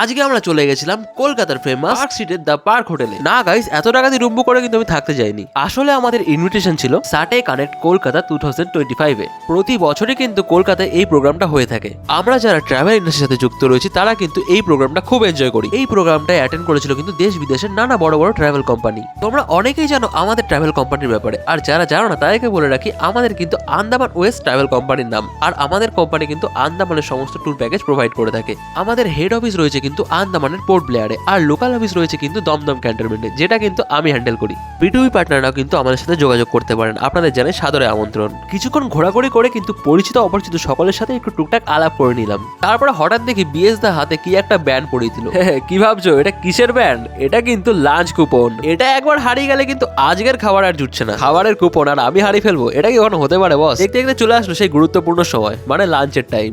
আজকে আমরা চলে গেছিলাম কলকাতার ফেমাস পার্ক স্ট্রিটের দ্য পার্ক হোটেলে। না গাইস, এত টাকা দিয়ে রুম বুক করে কিন্তু আমি থাকতে যাইনি। আসলে আমাদের ইনভিটেশন ছিল সাটে কানেক্ট কলকাতা 2025 এ। প্রতি বছরই কিন্তু কলকাতায় এই প্রোগ্রামটা হয়ে থাকে। আমরা যারা ট্রাভেল ইন্ডাস্ট্রির সাথে যুক্ত রয়েছি তারা কিন্তু এই প্রোগ্রামটা খুব এনজয় করি। এই প্রোগ্রামটা অ্যাটেন্ড করেছিল কিন্তু দেশ বিদেশের নানা বড় বড় ট্রাভেল কোম্পানি। তোমরা অনেকেই জানো আমাদের ট্রাভেল কোম্পানির ব্যাপারে, আর যারা জানো না তাদেরকে বলে রাখি, আমাদের কিন্তু আন্দামান ওয়েস্ট ট্রাভেল কোম্পানির নাম। আর আমাদের কোম্পানি কিন্তু আন্দামানের সমস্ত ট্যুর প্যাকেজ প্রোভাইড করে থাকে। আমাদের হেড অফিস রয়েছে কিন্তু আন্দামানের পোর্ট ব্লেয়ারে, আর লোকাল অফিস রয়েছে কিন্তু দমদম ক্যান্টনমেন্টে, যেটা কিন্তু আমি হ্যান্ডেল করি। বিটুবি পার্টনাররাও কিন্তু আমাদের সাথে যোগাযোগ করতে পারেন, আপনাদের জানাই সাদরে আমন্ত্রণ। কিছুক্ষণ ঘোরাঘুরি করে কিন্তু পরিচিত অপরিচিত সকলের সাথে একটু টুকটাক আলাপ করে নিলাম। তারপরে হঠাৎ দেখি বিএস দা হাতে কি একটা ব্যান্ড পরিয়ে দিল। কি ভাবছো এটা কিসের ব্যান্ড? এটা কিন্তু লাঞ্চ কুপন। এটা একবার হারিয়ে গেলে কিন্তু আজকের খাবার আর জুটছে না। খাবারের কুপন আর আমি হারিয়ে ফেলবো, এটা কি কখনো হতে পারে বস? দেখতে দেখতে চলে আসলো সেই গুরুত্বপূর্ণ সময়, মানে লাঞ্চের টাইম।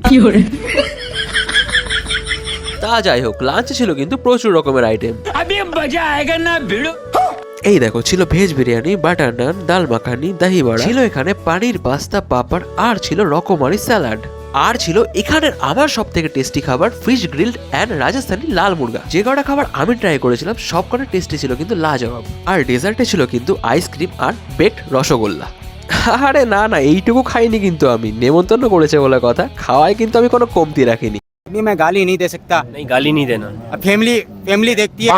তা যাই হোক, লাঞ্চে ছিল কিন্তু প্রচুর রকমের আইটেম। এই দেখো, ছিল ভেজ বিরিয়ানি, বাটার নান, ডাল মাখানি, দহি বড়া, ছিল এখানে পানির পাস্তা, পাপড়, আর ছিল রকমারি স্যালাড। আর ছিল এখানের আমার সব থেকে টেস্টি খাবার ফিশ গ্রিলড অ্যান্ড রাজস্থানি লাল মুরগা। যে কটা খাবার আমি ট্রাই করেছিলাম সব কটা টেস্টি ছিল কিন্তু লাজবাব। আর ডেজার্টে ছিল কিন্তু আইসক্রিম আর বেকড রসগোল্লা। আরে না না, এইটুকু খাইনি কিন্তু আমি, নেমন্তন্ন করেছে বলে কথা, খাওয়ায় কিন্তু আমি কোনো কমতি রাখিনি। मैं गाली नहीं दे सकता। नहीं, गाली नहीं देना। अब फैमिली देखती है।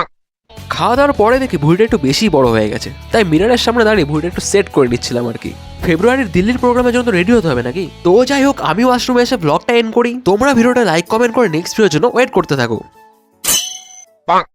খাওয়া দাওয়ার পরে দেখি ভুঁড়িটা একটু বেশি বড় হয়ে গেছে, তাই মিররের সামনে দাঁড়িয়ে ভুঁড়িটা একটু সেট করে নিচ্ছিলাম আর কি। ফেব্রুয়ারির দিল্লির প্রোগ্রামের জন্য রেডি হতে হবে নাকি? তো যাই হোক, আমি ওয়াশরুমে এসে ব্লগটা এন্ড করি। তোমরা ভিডিওটা লাইক কমেন্ট করে নেক্সট ভিডিওর জন্য ওয়েট করতে থাকো।